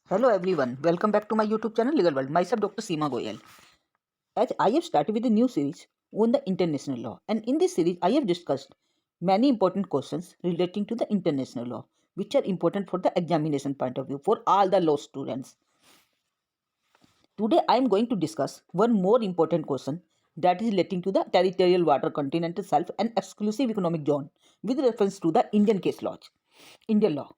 Hello everyone, welcome back to my YouTube channel Legal World. Myself Dr. Seema Goyal. As I have started with a new series on the international law, and in this series I have discussed many important questions relating to the international law, which are important for the examination point of view for all the law students. Today I am going to discuss one more important question that is relating to the territorial water, continental shelf, and exclusive economic zone with reference to the Indian case laws, Indian law.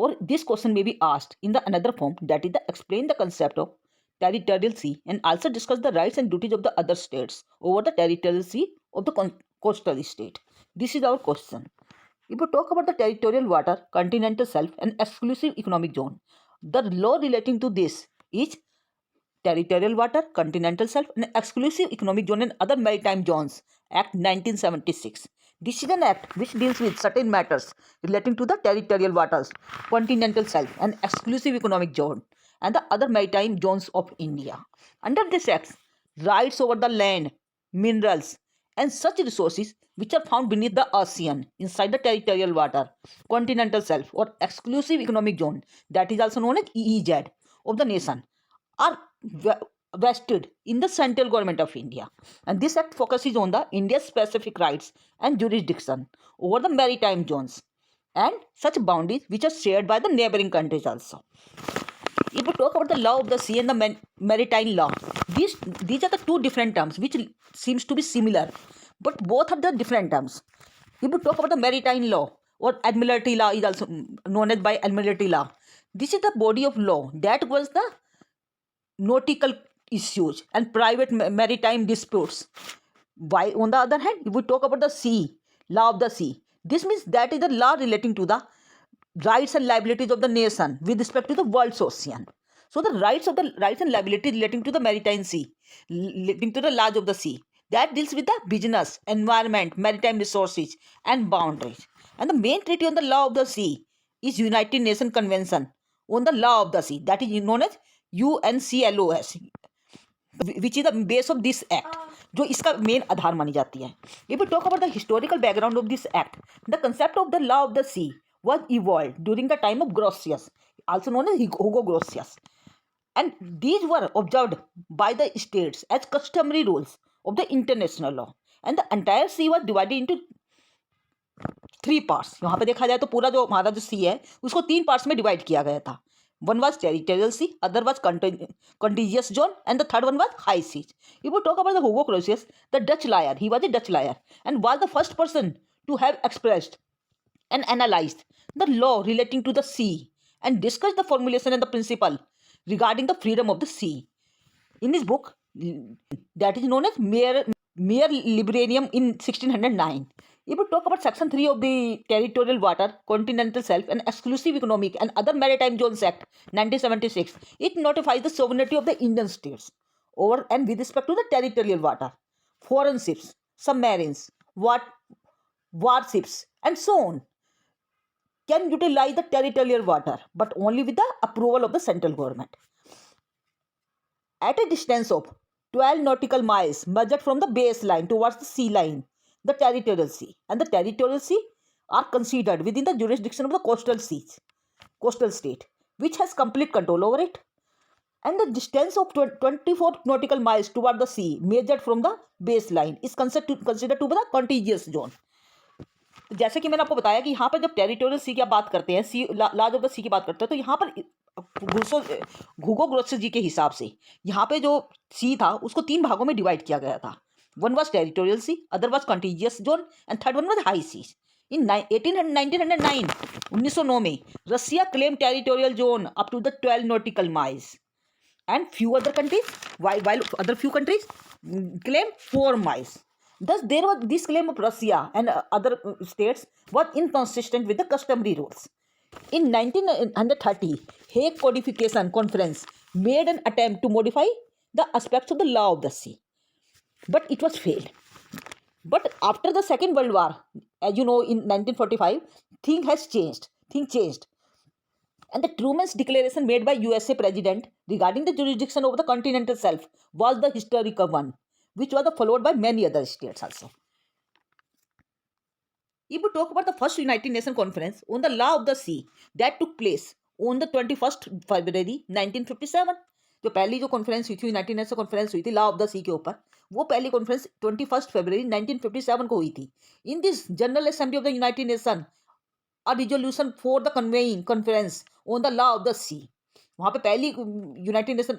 Or this question may be asked in the another form, that is the explain the concept of territorial sea and also discuss the rights and duties of the other states over the territorial sea of the coastal state. This is our question. If we talk about the territorial water, continental shelf and exclusive economic zone, the law relating to this is Territorial Water, Continental Shelf, and Exclusive Economic Zone and Other Maritime Zones Act 1976. This is an act which deals with certain matters relating to the territorial waters, continental shelf, and exclusive economic zone, and the other maritime zones of India. Under this act, rights over the land, minerals, and such resources which are found beneath the ocean inside the territorial water, continental shelf, or exclusive economic zone, that is also known as EEZ, of the nation, are vested in the central government of India. And this act focuses on the India's specific rights and jurisdiction over the maritime zones and such boundaries which are shared by the neighboring countries also. If we talk about the law of the sea and the maritime law, these are the two different terms which seems to be similar, but both are the different terms. If we talk about the maritime law, or admiralty law is also known as by admiralty law, this is the body of law that was the nautical issues and private maritime disputes. Why, on the other hand, if we talk about the sea, law of the sea, this means that is the law relating to the rights and liabilities of the nation with respect to the world's ocean. So the rights and liabilities relating to the maritime sea, relating to the laws of the sea, that deals with the business, environment, maritime resources, and boundaries. And the main treaty on the law of the sea is United Nations Convention on the law of the sea, that is known as UNCLOS, which is the base of this act, जो इसका main आधार मानी जाती है. If we talk about the historical background of this act, the concept of the law of the sea was evolved during the time of Grotius, also known as Hugo Grotius, and these were observed by the states as customary rules of the international law, and the entire sea was divided into three parts. यहाँ पे देखा जाए तो पूरा जो हमारा जो सी है उसको तीन पार्ट्स में डिवाइड किया गया था. One was territorial sea, other was contiguous zone, and the third one was high seas. If we talk about the Hugo Grotius, the Dutch lawyer, he was a Dutch lawyer and was the first person to have expressed and analyzed the law relating to the sea and discussed the formulation and the principle regarding the freedom of the sea. In his book, that is known as Mere Liberalium in 1609. If we talk about Section 3 of the Territorial Water, Continental Shelf and Exclusive Economic and Other Maritime Zones Act 1976, it notifies the sovereignty of the Indian states over and with respect to the territorial water, foreign ships, submarines, warships, and so on can utilize the territorial water, but only with the approval of the central government. At a distance of 12 nautical miles measured from the baseline towards the sea line, the territorial sea and the territorial sea are considered within the jurisdiction of the coastal state, which has complete control over it. And the distance of 24 nautical miles toward the sea measured from the baseline is considered to be the contiguous zone. जैसे कि मैंने आपको बताया कि यहाँ पर जब territorial सी की बात करते हैं, सी लार्ज ऑफ द सी की बात करते हैं, तो यहाँ पर हुगो ग्रोटियस जी के हिसाब से यहाँ पे जो सी था उसको तीन भागों में डिवाइड किया गया था. One was territorial sea, other was contiguous zone and third one was high sea. In 1909 में Russia claim territorial zone up to the 12 nautical miles and few other countries, while other few countries claim 4 miles. Thus, there was this claim of Russia and other states was inconsistent with the customary rules. In 1930, Hague Codification Conference made an attempt to modify the aspects of the law of the sea, but it was failed. But after the Second World War, as you know, in 1945, things changed. And the Truman's declaration made by USA President regarding the jurisdiction over the continental shelf was the historical one, which was followed by many other states also. If we talk about the first United Nations Conference on the law of the sea that took place on the 21 फरवरी 1957। जो पहली जो conference हुई थी, United Nation conference हुई थी law of the sea के ऊपर, वो पहली कॉन्फ्रेंस 21 फरवरी 1957 को हुई थी। In this general assembly of the United Nation a resolution for the conveying conference on the law of the sea, वहाँ पे पहली यूनाइटेड नेशन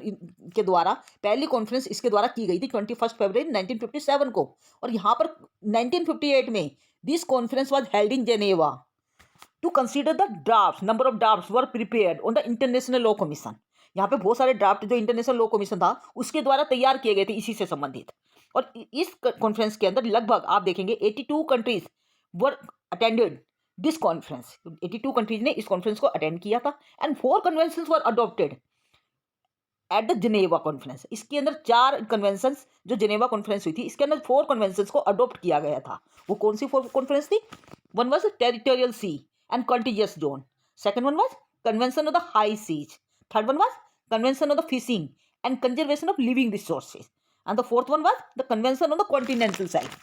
के द्वारा पहली कॉन्फ्रेंस इसके द्वारा की गई थी 21 फरवरी 1957 को। और यहाँ पर 1958 में this conference was held in Geneva to consider the draft, number of draft were prepared on the International Law Commission. यहाँ पे बहुत सारे ड्राफ्ट जो इंटरनेशनल लॉ कमीशन था उसके द्वारा तैयार किए गए थे इसी से संबंधित। और इस कॉन्फ्रेंस के अंदर लगभग आप देखेंगे 82 countries were attended this conference. 82 countries ने इस कॉन्फ्रेंस को अटेंड किया था and 4 conventions were adopted at the Geneva conference. इसके अंदर 4 कन्वेंशंस जो जिनेवा कॉन्फ्रेंस हुई थी इसके अंदर 4 कन्वेंशंस को अडॉप्ट किया गया था। वो कौन सी 4 कॉन्फ्रेंस थी? One was territorial sea and contiguous zone, second one was convention of the high seas, third one was convention of the fishing and conservation of living resources, and the fourth one was the convention on the continental shelf.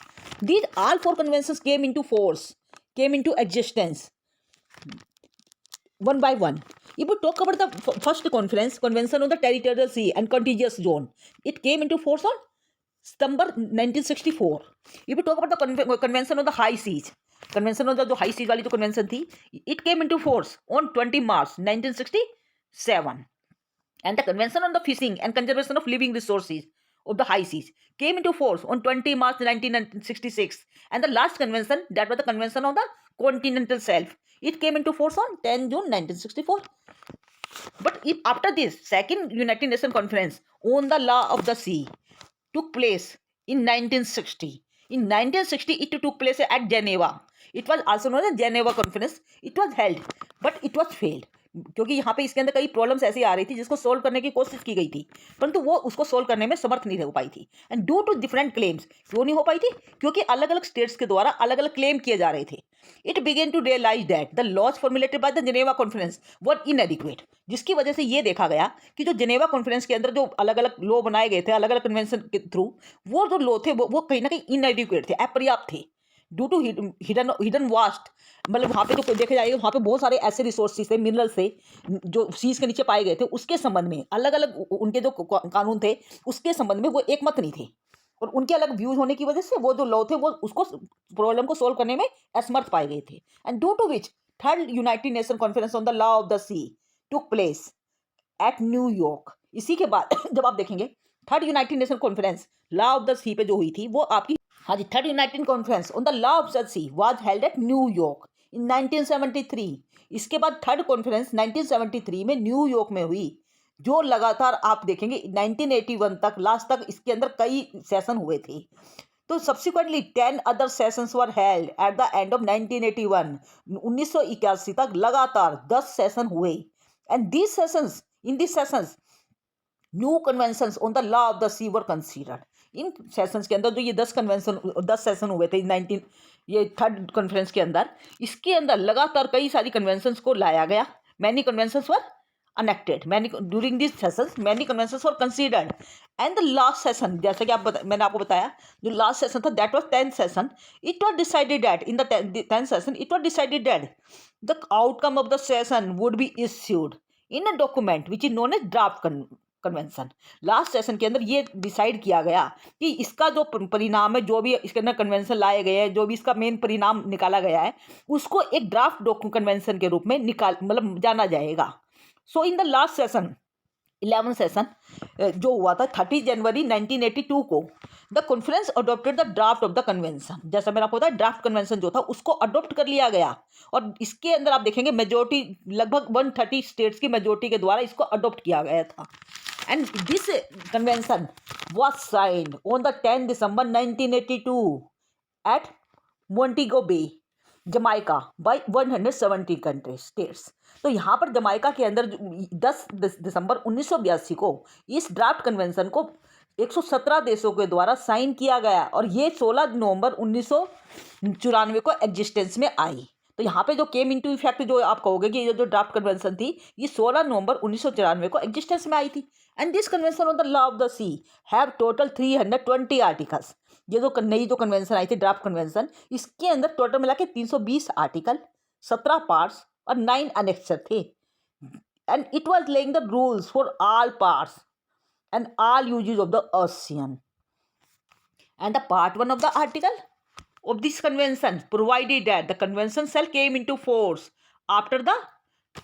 These all 4 conventions came into existence one by one. If we talk about the first conference, convention on the territorial sea and contiguous zone, it came into force on September 1964. If we talk about the convention on the high seas, convention on the जो high seas वाली जो convention थी, it came into force on 20 March 1967. And the convention on the fishing and conservation of living resources of the high seas came into force on 20 March 1966. And the last convention, that was the convention on the continental shelf, it came into force on 10 June 1964. But if after this second United Nations conference on the law of the sea took place in 1960. In 1960 it took place at Geneva. It was also known as Geneva conference. It was held but it was failed, क्योंकि यहाँ पे इसके अंदर कई problems ऐसी आ रही थी जिसको सोल्व करने की कोशिश की गई थी, परंतु वो उसको सोल्व करने में समर्थ नहीं हो पाई थी। And due to different claims, क्यों नहीं हो पाई थी? क्योंकि अलग अलग स्टेट्स के द्वारा अलग अलग क्लेम किए जा रहे थे। It began to realise that the laws formulated by the Geneva conference were inadequate, जिसकी वजह से ये देखा गया कि जो जेनेवा कॉन्फ्रेंस के अंदर जो अलग अलग लॉ बनाए गए थे अलग अलग कन्वेंशन के थ्रू, वो जो लॉ थे वो कहीं ना कहीं इनएडिक्वेट थे, अपर्याप्त थे। ड्यू टू हिडन वास्ट, मतलब वहाँ पे जो देखे जाएगा वहाँ पे बहुत सारे ऐसे रिसोर्सेज थे, मिनरल्स थे जो सीज के नीचे पाए गए थे, उसके संबंध में अलग अलग उनके जो कानून थे उसके संबंध में वो एक मत नहीं थे। और उनके अलग व्यूज होने की वजह से वो जो लॉ थे वो उसको प्रॉब्लम को सोल्व करने में असमर्थ पाए गए थे। And due to which third United Nation conference on the law of the C took place at New York. इसी के बाद जब आप देखेंगे third United Nation conference law of the सी पे जो हुई थी वो आपकी, हाँ जी, third United conference on the law of the she was held at New York इन 1973। इसके बाद थर्ड कॉन्फ्रेंस 1973 में न्यूयॉर्क में हुई, जो लगातार आप देखेंगे 1981 तक लास्ट तक इसके अंदर कई सेशन हुए थे। तो subsequently 10 other sessions were held at the end of 1981। 1981 तक लगातार 10 सेशन हुए। And this sessions, in this sessions new conventions on the law of the sea were considered. इन सेशंस के अंदर जो ये 10 सेशन हुए थे 19 ये थर्ड कॉन्फ्रेंस के अंदर, इसके अंदर लगातार कई सारी कन्वेंशंस को लाया गया। Many conventions were enacted, many during these sessions many conventions were considered, and the last session, जैसे कि मैंने आपको बताया जो last session था that was 10th session, it was decided that in the 10th session it was decided that the outcome of the session would be issued in a document which is known as draft convention. Last session के अंदर ये decide किया गया कि इसका जो परिणाम है, जो भी इसके अंदर कन्वेंशन लाए गए हैं, जो भी इसका मेन परिणाम निकाला गया है, उसको एक ड्राफ्ट कन्वेंशन के रूप में मतलब जाना जाएगा। So in the last session 11 session जो हुआ था 30 जनवरी 1982 को, the conference adopted the draft of the convention. जैसा मैंने आपको बताया ड्राफ्ट कन्वेंशन जो था उसको अडॉप्ट कर लिया गया, और इसके अंदर आप देखेंगे मेजोरिटी लगभग 130 स्टेट्स की मेजोरिटी के द्वारा इसको अडॉप्ट किया गया था। And this convention was signed on the 10 December 1982 at Montego Bay, Jamaica by 170 country states. तो यहाँ पर जमाइका के अंदर 10 दिसंबर 1982 को इस ड्राफ्ट कन्वेंशन को 117 देशों के द्वारा साइन किया गया, और ये 16 नवंबर 1994 को एग्जिस्टेंस में आई। तो यहाँ पे जो केम इनटू इफेक्ट जो आप कहोगे कि ये जो ड्राफ्ट कन्वेंशन थी ये 16 नवंबर 1994 को एग्जिस्टेंस में आई थी। And this convention on the law of the sea have total 320 articles. ये जो नई जो कन्वेंशन आई थी ड्राफ्ट कन्वेंशन, इसके अंदर टोटल मिला के 320 आर्टिकल, 17 पार्ट्स और 9 अनेक्सर थे। and it was laying the rules for all parts and all uses of the ocean. And the part 1 of the article of this convention provided that the convention shall came into force after the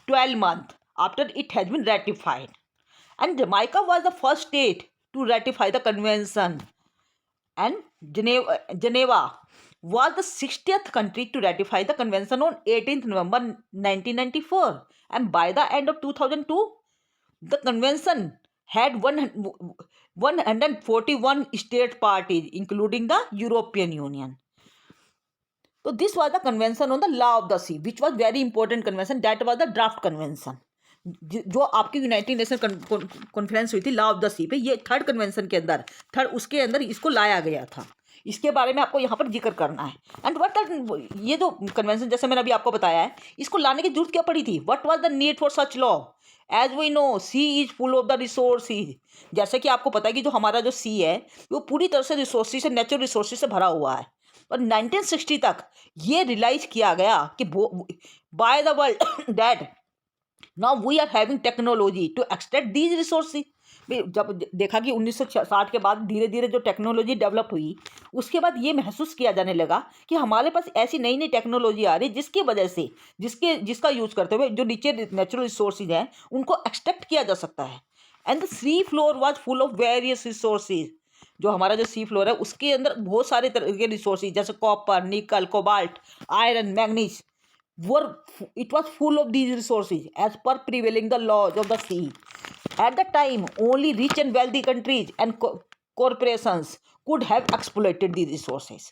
12 month after it has been ratified, and Jamaica was the first state to ratify the convention, and Geneva was the 60th country to ratify the convention on 18th November 1994, and by the end of 2002 the convention had 141 state parties including the European Union. So this was the convention on the law of the sea, which was very important convention. That was the draft convention जो आपकी United Nation conference हुई थी law of the सी पे, ये third convention के अंदर उसके अंदर इसको लाया गया था. इसके बारे में आपको यहाँ पर जिक्र करना है. एंड व्हाट ये जो कन्वेंशन जैसे मैंने अभी आपको बताया है, इसको लाने की जरूरत क्या पड़ी थी? What was the need for such law? As we know sea is full of the resources. जैसे कि आपको पता है कि जो हमारा जो सी है वो पूरी तरह से रिसोर्सेज से, नेचुरल रिसोर्सेज से भरा हुआ है. और 1960 तक ये रियलाइज किया गया कि by the world that now we are having technology to extract these resources. जब देखा कि 1960 के बाद धीरे धीरे जो टेक्नोलॉजी डेवलप हुई, उसके बाद ये महसूस किया जाने लगा कि हमारे पास ऐसी नई नई टेक्नोलॉजी आ रही जिसकी वजह से जिसका यूज़ करते हुए जो नीचे नेचुरल रिसोर्सेज हैं उनको एक्सट्रैक्ट किया जा सकता है. And the sea floor was full of various resources. जो हमारा जो सी फ्लोर है उसके अंदर बहुत सारे तरह के रिसोर्सेज जैसे कॉपर, निकल, cobalt, iron, manganese it was full of these resources as per prevailing the laws of the sea. At the time, only rich and wealthy countries and corporations could have exploited these resources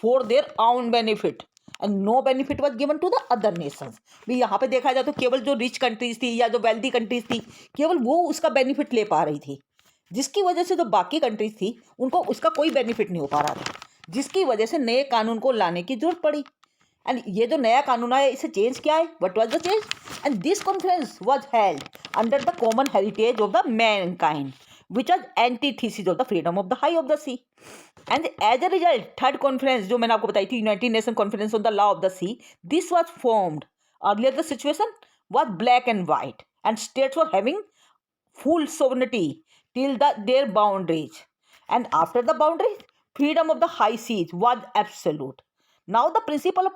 for their own benefit, and no benefit was given to the other nations. भी यहाँ पे देखा जाए तो केवल जो rich countries थी या जो वेल्दी कंट्रीज थी केवल वो उसका बेनिफिट ले पा रही थी, जिसकी वजह से जो बाकी कंट्रीज थी उनको उसका कोई बेनिफिट नहीं हो पा रहा था, जिसकी वजह से नए कानून को लाने की जरूरत पड़ी. एंड ये जो नया कानून आया इसे चेंज क्या है? What was the change? And this conference was held under the common heritage of the Mankind which was antithesis of the freedom of the high of the sea. And as a result, third conference जो मैंने आपको बताई थी, United Nation conference on the law of the sea, this was formed. Earlier the situation was black and white and states were having full sovereignty till their boundaries, and after the boundaries freedom of the high seas was absolute. Now the principle of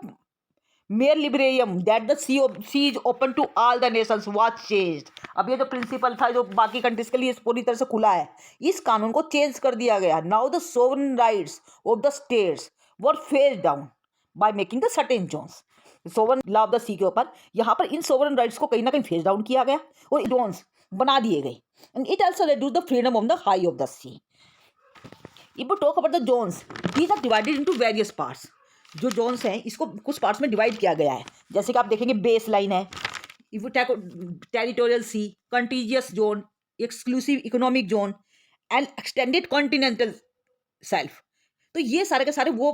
mere liberum that the sea is open to all the nations was changed. अब ये जो principal था जो बाकी countries के लिए पूरी तरह से खुला है, इस कानून को चेंज कर दिया गया. Now the sovereign rights of the states were phase down by making the certain zones. Sovereign law of the sea के ऊपर यहाँ पर इन सोवरेन राइट्स को कहीं ना कहीं फेज डाउन किया गया और जोन्स बना दिए गए. And it also reduce the freedom of the high of the sea. If we talk about the zones, these are divided into various parts. जो जोन्स हैं इसको कुछ पार्ट्स में डिवाइड किया गया है. जैसे कि आप देखेंगे बेस लाइन है, territorial sea, contiguous zone, exclusive economic zone and extended continental shelf. तो ये सारे के सारे वो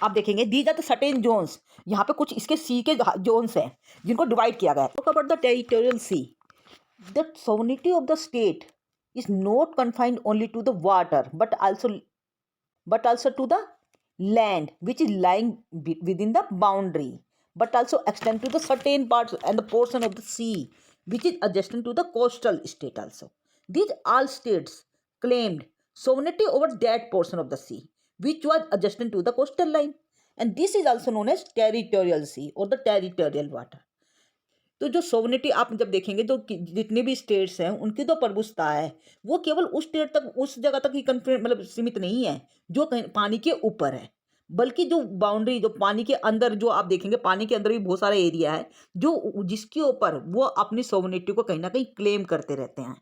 आप देखेंगे these are the certain zones. यहाँ पे कुछ इसके सी के जोन्स हैं जिनको डिवाइड किया गया है. Talk about the territorial sea, the sovereignty of the state is not confined only to the water but also to the land which is lying within the boundary, but also extend to the certain parts and the portion of the sea which is adjacent to the coastal state also. These all states claimed sovereignty over that portion of the sea which was adjacent to the coastal line, and this is also known as territorial sea or the territorial water. तो जो sovereignty आप जब देखेंगे तो जितने भी states हैं उनकी जो प्रभुसत्ता है वो केवल उस स्टेट तक, उस जगह तक ही मतलब सीमित नहीं है जो कहीं पानी के ऊपर है, बल्कि जो बाउंड्री जो पानी के अंदर जो आप देखेंगे पानी के अंदर भी बहुत सारा एरिया है जो जिसके ऊपर वो अपनी सोवरेनिटी को कहीं ना कहीं क्लेम करते रहते हैं.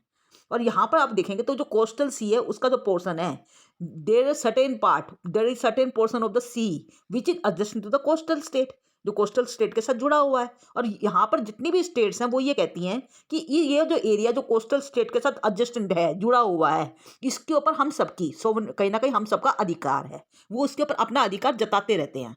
और यहाँ पर आप देखेंगे तो जो कोस्टल सी है उसका जो पोर्शन है, there is certain portion of the sea which is adjacent to the coastal state, जो कोस्टल स्टेट के साथ जुड़ा हुआ है. और यहाँ पर जितनी भी स्टेट्स हैं वो ये कहती हैं कि ये जो एरिया जो कोस्टल स्टेट के साथ एडजस्टेंट है, जुड़ा हुआ है, इसके ऊपर हम सबकी कहीं ना कहीं हम सबका अधिकार है, वो उसके ऊपर अपना अधिकार जताते रहते हैं.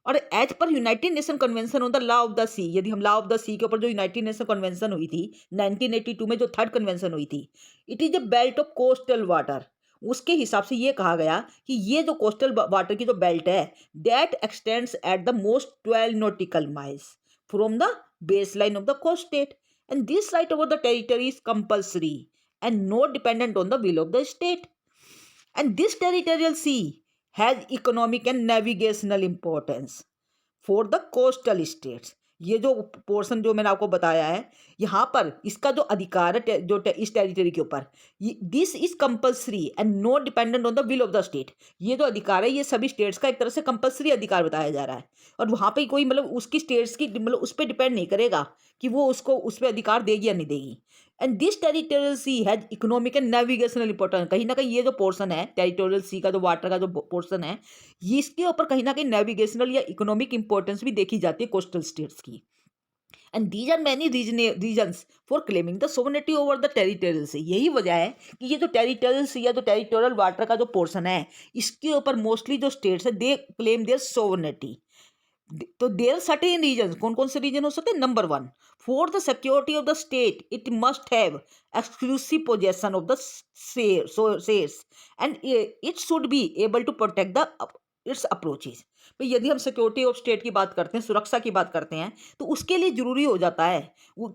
और as per United Nation convention on the law of the sea, यदि हम लॉ ऑफ द सी के ऊपर जो यूनाइटेड नेशन कन्वेंशन हुई थी 1982 में, जो थर्ड कन्वेंशन हुई थी, it is a belt of coastal water. उसके हिसाब से ये कहा गया कि ये जो कोस्टल वाटर की जो बेल्ट है that extends at the most 12 nautical miles from the base line of the coast state and this right over the territory is compulsory and not dependent on the will of the state. And this territorial sea has economic and navigational importance for the coastal states. ये जो portion जो मैंने आपको बताया है, यहाँ पर इसका जो अधिकार है इस टेरिटरी के ऊपर, this is compulsory and not dependent on the will of the state. ये जो अधिकार है ये सभी स्टेट्स का एक तरह से कंपल्सरी अधिकार बताया जा रहा है, और वहाँ पे कोई मतलब उसकी स्टेट्स की मतलब उस पर डिपेंड नहीं करेगा कि वो उसको उस पर अधिकार देगी या नहीं देगी। And this territorial C has economic and navigational importance. कहीं ना कहीं ये जो पोर्शन है टेरिटोरियल सी का, जो वाटर का जो पोर्शन है, ये इसके ऊपर कहीं ना कहीं नेविगेशनल या इकोनॉमिक इंपॉर्टेंस भी देखी जाती है कोस्टल स्टेट्स की। And these are many reasons for claiming the sovereignty over the territorial sea. यही वजह है कि ये जो टेरिटोरियल सी या जो टेरिटोरियल वाटर का जो पोर्शन है, इसके ऊपर मोस्टली जो स्टेट्स है दे क्लेम देयर सोवरेनिटी। तो देयर सर्टेन रीजन, कौन कौन से रीजन हो सकते हैं? Number 1, for the security of the state it must have exclusive possession of the shares and it should be able to protect the its approaches. भाई यदि हम सिक्योरिटी ऑफ स्टेट की बात करते हैं, सुरक्षा की बात करते हैं, तो उसके लिए जरूरी हो जाता है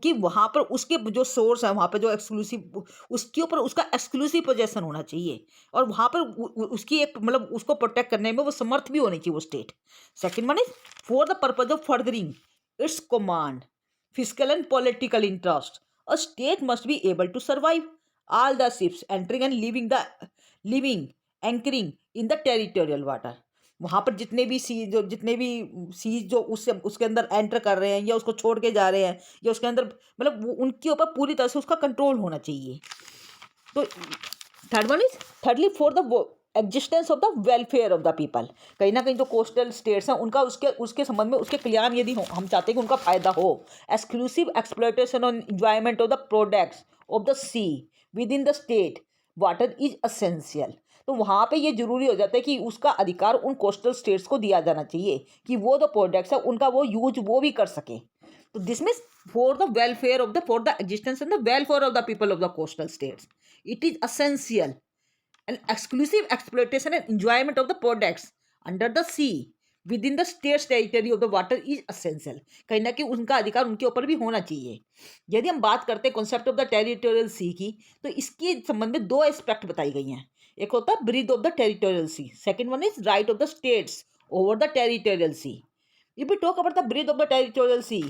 कि वहाँ पर उसके जो सोर्स है, वहाँ पर जो एक्सक्लूसिव, उसके ऊपर उसका एक्सक्लूसिव पोजेशन होना चाहिए, और वहाँ पर उसकी एक मतलब उसको प्रोटेक्ट करने में वो समर्थ भी होनी चाहिए वो state. Second one is for the purpose of furthering its command physical and political interest a state must be able to survive all the ships entering and living anchoring in the territorial water। वहाँ पर जितने भी seize जो उसके अंदर enter कर रहे हैं या उसको छोड़ के जा रहे हैं या उसके अंदर मतलब उनके ऊपर पूरी तरह से उसका कंट्रोल होना चाहिए। तो thirdly for the existence of the welfare of the people. कहीं ना कहीं जो कोस्टल स्टेट्स हैं उनका उसके संबंध में उसके कल्याण यदि हम चाहते हैं कि उनका फायदा हो, एक्सक्लूसिव एक्सप्लॉयटेशन और enjoyment of the products of the sea within the state water is essential. तो वहाँ पे ये जरूरी हो जाता है कि उसका अधिकार उन कोस्टल स्टेट्स को दिया जाना चाहिए कि वो जो प्रोडक्ट्स है उनका वो यूज वो भी कर सके। तो this means for the welfare of the for the existence and the welfare of the people of the coastal states it is essential and exclusive exploitation and enjoyment of the products under the sea within the states territory of the water is essential. कहीं ना कहीं उनका अधिकार उनके ऊपर भी होना चाहिए। यदि हम बात करते हैं कॉन्सेप्ट ऑफ द टेरिटोरियल सी की, तो इसके संबंध में दो एस्पेक्ट बताई गई हैं। एक होता है breadth of the territorial sea, second one is right of the states over the territorial sea. If we talk about the breadth of the territorial sea,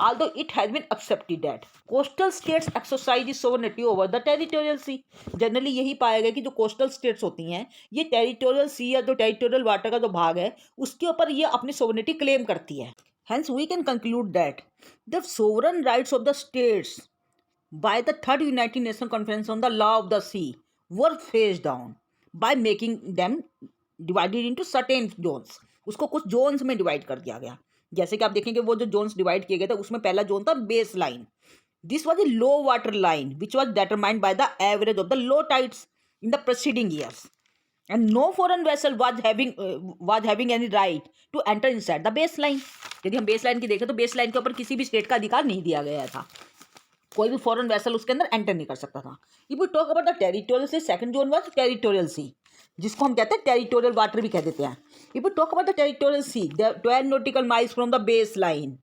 although it has been accepted that coastal states exercise sovereignty over the territorial sea, generally यही पाया गया कि जो coastal states होती हैं ये territorial सी या जो टेरिटोरियल वाटर का जो भाग है उसके ऊपर ये अपनी सोवरेनिटी क्लेम करती है। Hence we can conclude that the sovereign rights of the states by the third United Nations Conference on the Law of the Sea were phased down by making them divided into certain zones। उसको कुछ Jones में divide कर दिया गया। जैसे कि आप देखेंगे वो जो जोन्स डिवाइड किए गए थे उसमें पहला जोन था base line. This was a low water line which was determined by the average of the low tides in the preceding years and no foreign vessel was having any right to enter inside the base line. यदि हम base line की देखें तो base line के ऊपर किसी भी state का अधिकार नहीं दिया गया था, कोई भी फॉरेन वेसल उसके अंदर एंटर नहीं कर सकता था। If we talk about the territorial sea, second zone was territorial sea, जिसको हम कहते हैं टेरिटोरियल वाटर भी कह देते हैं। If we talk about the territorial sea, 12 nautical miles from the base line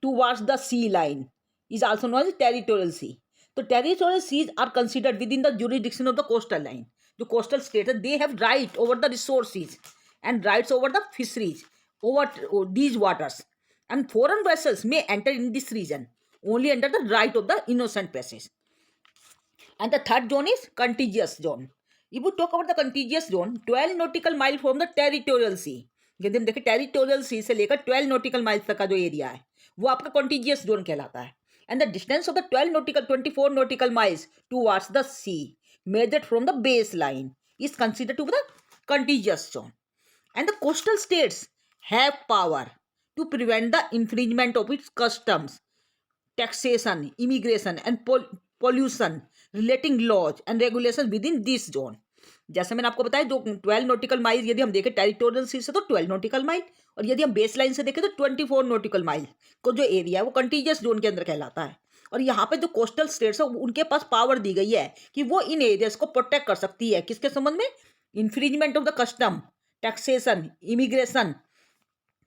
towards the sea line is also known as territorial sea. तो territorial seas are considered within the jurisdiction of the coastal line. जो coastal state है they have right over the resources and rights over the fisheries over these waters and foreign vessels may enter in this region only under the right of the innocent passage। And the third zone is contiguous zone। If we talk about the contiguous zone, 12 nautical mile from the territorial sea, यदि हम देखें territorial सी से लेकर 12 nautical miles तक का जो area है वो आपका कॉन्टिजियस जोन कहलाता है। And the distance of the 24 nautical miles towards the sea measured from the base line is considered to be the contiguous zone. And the coastal states have power to prevent the infringement of its customs, taxation, immigration and pollution relating laws and regulations within this zone। जैसे मैंने आपको बताया जो 12 nautical mile यदि हम देखें territorial सी से तो 12 नॉटिकल माइल, और यदि हम बेस लाइन से देखें तो 24 नॉटिकल माइल को जो एरिया है वो कंटीजियस जोन के अंदर कहलाता है। और यहाँ पे जो कोस्टल स्टेट्स है उनके पास पावर दी गई है कि वो इन एरियाज को प्रोटेक्ट कर सकती है। किसके संबंध में? Infringement of the custom, taxation, immigration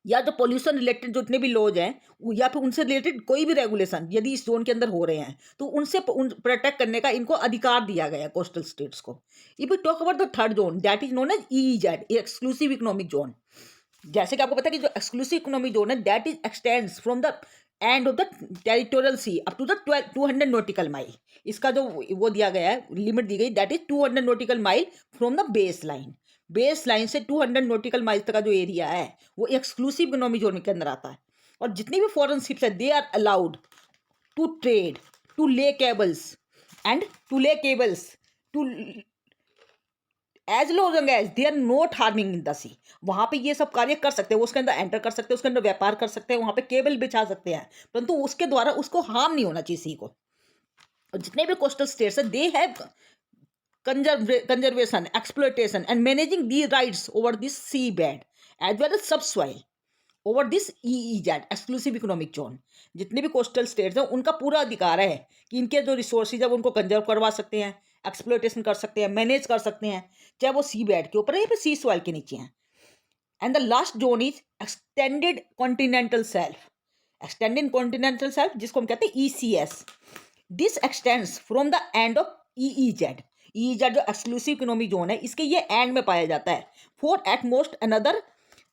या जो पोल्यूशन रिलेटेड जितने भी लॉज हैं या फिर उनसे रिलेटेड कोई भी रेगुलेशन यदि इस जोन के अंदर हो रहे हैं तो उनसे प्रोटेक्ट करने का इनको अधिकार दिया गया है कोस्टल स्टेट्स को। If we talk about the third zone that is known as EEZ, exclusive economic zone. जैसे कि आपको पता है कि जो एक्सक्लूसिव इकोनॉमिक जोन है that is extends from the end of the territorial sea up to the 200 nautical mile. इसका जो वो दिया गया है लिमिट दी गई that is 200 nautical mile from the base line से 200 नॉटिकल माइल तक का जो एरिया है वो एक्सक्लूसिव इकोनॉमिक जोन के अंदर आता है। और जितनी भी फॉरेन शिप्स है they are allowed to trade, to lay cables to as long as they are not harming in the sea. वहाँ पे ये सब कार्य कर सकते हैं, वो उसके अंदर एंटर कर सकते हैं, उसके अंदर व्यापार कर सकते हैं, वहाँ पे केबल बिछा सकते हैं, परंतु उसके द्वारा उसको हार्म नहीं होना चाहिए सी को। और जितने भी कोस्टल स्टेट्स है they have conservation, exploitation, and managing the rights over this seabed as well as subsoil over this EEZ exclusive economic zone. जितने भी कोस्टल स्टेट्स हैं उनका पूरा अधिकार है कि इनके जो रिसोर्सेज है उनको कंजर्व करवा सकते हैं, एक्सप्लोइटेशन कर सकते हैं, मैनेज कर सकते हैं, चाहे वो सी बेड के ऊपर है या फिर सी सॉइल के नीचे हैं। And the last zone is extended continental self. Extended continental self जिसको हम कहते हैं ECS। This x tends from the end of EEZ। EEZ जो एक्सक्लूसिव इकोनॉमिक जोन है इसके ये एंड में पाया जाता है for at most another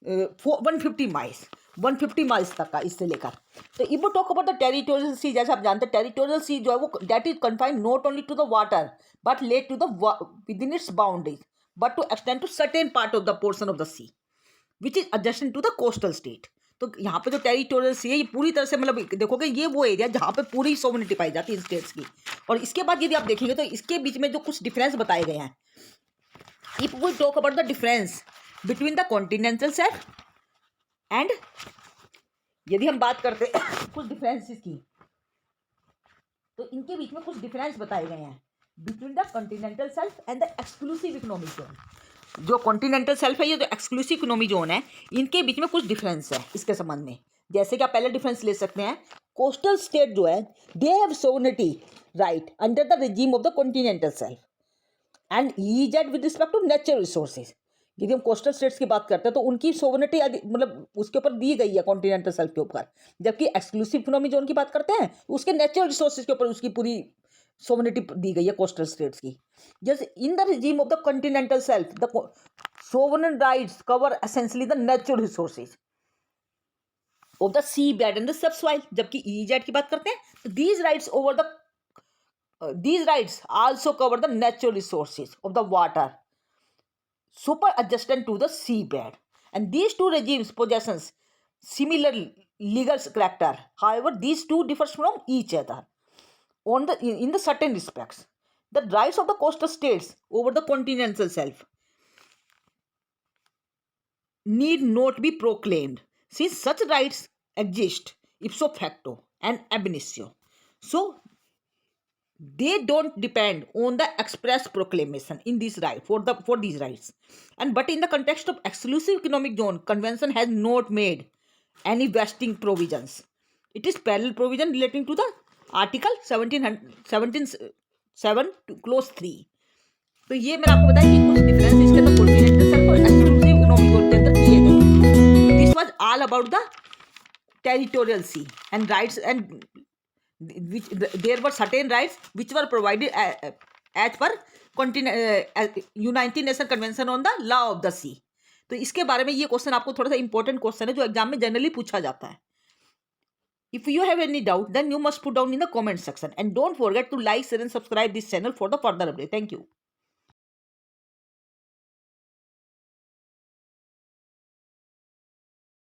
150 miles तक का इससे लेकर। तो if talk about the territorial सी, जैसे आप जानते हैं टेरिटोरियल सी जो है वो that is confined not only to the water but let to the within its boundaries but to extend to certain part of the portion of the sea which is adjacent to the coastal state. तो यहाँ पे जो territorial सी है ये पूरी तरह से मतलब देखोगे ये वो एरिया जहाँ पे पूरी सोवरेनिटी पाई जाती है स्टेट्स की। और इसके बाद यदि आप देखेंगे तो इसके बीच में जो कुछ डिफरेंस बताए गए हैं, if we talk about the difference between the continental shelf and, यदि हम बात करते कुछ डिफरेंसेस की तो इनके बीच में कुछ डिफरेंस बताए गए हैं between the continental shelf and the exclusive economic zone. जो कॉन्टिनेंटल सेल्फ है ये जो एक्सक्लूसिव इकोनॉमिक जोन है इनके बीच में कुछ डिफरेंस है इसके संबंध में। जैसे कि आप पहले डिफरेंस ले सकते हैं, कोस्टल स्टेट जो है they have sovereignty right under the regime of the continental shelf and EEZ with respect to natural resources. यदि हम कोस्टल स्टेट्स की बात करते हैं तो उनकी सोवरेनिटी मतलब उसके ऊपर दी गई है कॉन्टिनेंटल सेल्फ के ऊपर, जबकि एक्सक्लूसिव इकोनॉमिक जोन की बात करते हैं तो उसके नेचुरल रिसोर्सेज के ऊपर उसकी पूरी सोवरेनिटी दी गई है कोस्टल स्टेट्स की। जैसे in the regime of the continental shelf the sovereign rights cover essentially the natural resources of the sea bed and the subsoil, जबकि EEZ की बात करते हैं तो these rights also cover the natural resources of the water super adjacent to the seabed, and these two regimes possessions similar legal character. However, these two differs from each other in the certain respects. The rights of the coastal states over the continental shelf need not be proclaimed, since such rights exist ipso facto and ab initio. So they don't depend on the express proclamation in this right for these rights. And but in the context of exclusive economic zone, convention has not made any vesting provisions. It is parallel provision relating to the article 17 clause 3. तो ये मैंने आपको बताया कि कुछ difference इसके अंदर continental self और एक्सक्लूसिव इकोनॉमिक जोन के अंदर किए गए। This was all about the territorial sea and rights and which there were certain rights which were provided as per United Nations Convention on the Law of the Sea। तो इसके बारे में ये question आपको थोड़ा सा इंपॉर्टेंट क्वेश्चन है जो एग्जाम में जनरली पूछा जाता है। If you have any doubt then you must put down in the comment section and don't forget to like, share and subscribe this channel for the further update. Thank you.